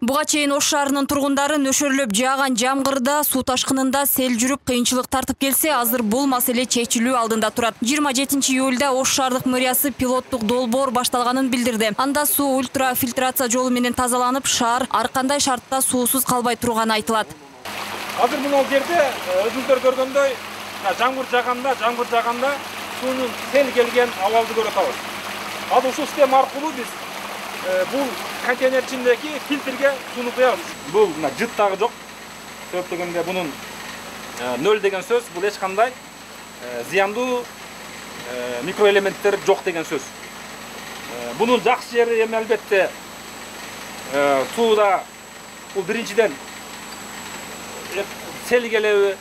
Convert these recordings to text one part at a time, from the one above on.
Буга чейин Ош шаарынын тургундары нөшөрлөп жааган жамгырда, суу ташкынында сел жүрүп кыйынчылык тартып келсе, азыр бул маселе чечилүү алдында турат. 27 июлда Ош шаардык мэриясы пилоттук долбоор башталганын билдирди. Анда суу ультрафильтрация жолу менен тазаланып, шаар ар кандай шартта суусуз калбай турганы айтылат. Азыр мына жерде өзүңүздөр көргөндөй жаңбыр жааганда суунун сел келген абалды көрүп атабыз. Ал ушул система аркылуу биз бул контейнер içindeki фильтрге сууну куябыз. Бул жыт дагы жок. Себеп дегенде бунун 0 деген сөз, бул эч кандай зыяндуу микроэлементтер жок деген сөз. Бунун жакшы жери эми албетте сууда бул биринчиден сел келеби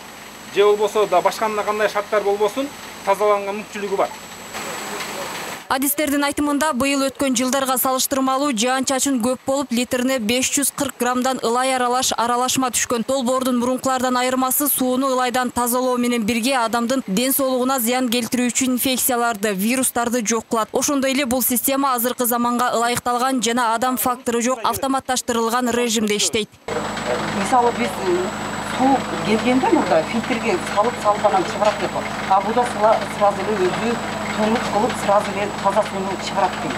же болбосо да башка кандай шарттар болбосун тазаланган мүмкүнчүлүгү бар. Адистердин айтымында быйыл өткөн жылдарга салыштырмалуу жаан-чачын көп болуп, литрине 540 граммдан ылай аралашма түшкөн. Долбоордун мурункулардан айырмасы сууну ылайдан тазалоо менен бирге адамдын ден соолугуна зыян келтирүүчү инфекцияларды, вирустарды жок кылат. Ошондой эле бул система азыркы заманга ылайыкталган жана адам фактору жок автоматташтырылган режимде иштейт. Мисалы биз суу келгенде мурда фильтрге салып анан чыгарат деп. А буда сразу эле өзү тонуп кылып сразу эле таза сууну чыгарат дейт.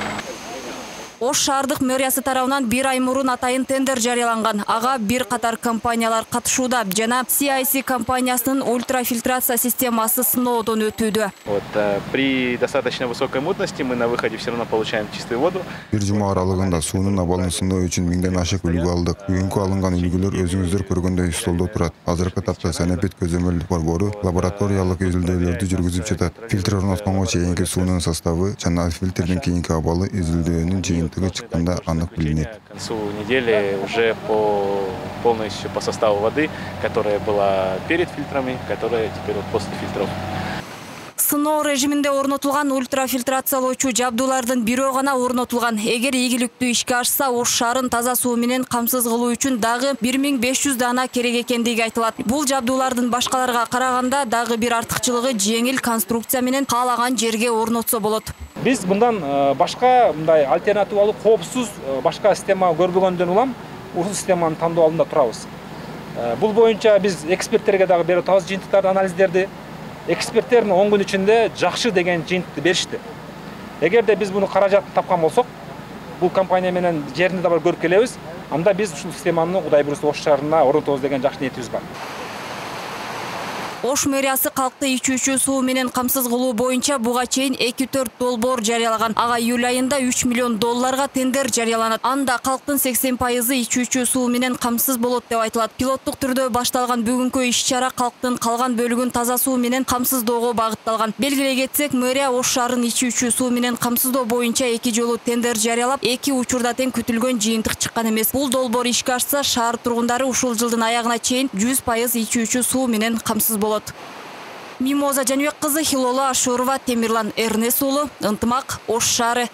Ош шаардык мэриясы тарабынан 1 ай мурун атайын тендер жарыяланган. Ага бир катар компаниялар катышууда жана CIC компаниясынын ультрафильтрация системасы сыноодон өтүүдө. При достаточно высокой мутности мы на выходе все равно получаем чистую воду. Бир жума аралыгында суунун абалын сыноо үчүн 1000ден ашык үлгү алдык. Бүгүнкү алынган үлгүлөр өзүңүздөр көргөндөй столдо турат. Азыркы тапта санепид көзөмөл борбору лабораториялык изилдөөлөрдү жүргүзүп жатат. Фильтр орнотконго чейинки суунун составы жана фильтрдин кийинки абалы изилдөөнүн жыйынтыгы чыкканда анык билинет. К концу недели уже полностью по составу воды, которая была перед фильтрами, которая теперь после фильтров. Сыноо режиминде орнотулган ультрафильтрациялоочу жабдуулардын бирөө гана орнотулган. Эгер ийгиликтүү ишке ашса, Ош шаарын таза суу менен камсыз кылуу үчүн дагы 1500 дана керек экендиги айтылат. Бул жабдуулардын башкаларга караганда дагы бир артыкчылыгы жеңил конструкция менен каалаган жерге орнотсо болот. Биз мындан башка мындай альтернативалуу коопсуз башка система көрбөгөндөн улам ушул системаны тандоо алдында турабыз. Бул боюнча биз эксперттерге дагы берип атабыз жыйынтыктарды, анализдерди. Эксперттердин 10 күн ичинде жакшы деген жыйынтыкты беришти. Эгерде биз буну каражатын тапкан болсок, бул компания менен жеринде да бар көрүп келебиз. Анда биз ушул системаны Кудай буйруса Ош шаарына орнотобуз деген жакшы ниетибиз бар. Ош мэриясы калкты ичүүчү суу менен камсыз кылуу боюнча буга чейин 2-4 долбоор жарыялаган. Ага июль айында $3 миллион тендер жарыяланат. Анда калктын 80% ичүүчү суу менен камсыз болот деп айтылат. Пилоттук түрдө башталган бүгүнкү иш-чара калктын калган бөлүгүн таза суу менен камсыздоого багытталган. Белгилей кетсек, мэрия Ош шаарын ичүүчү суу менен камсыздоо боюнча 2 жолу тендер жарыялап, 2 учурда тең күтүлгөн жыйынтык чыккан эмес. Бул долбоор ишке ашса, шаар тургундары ушул жылдын аягына чейин 100% ичүүчү суу менен камсыз болот. Мимоза Жаныбек кызы, Хилола Ашурова, Темирлан Эрнес уулу, Ынтымак, Ош шаары.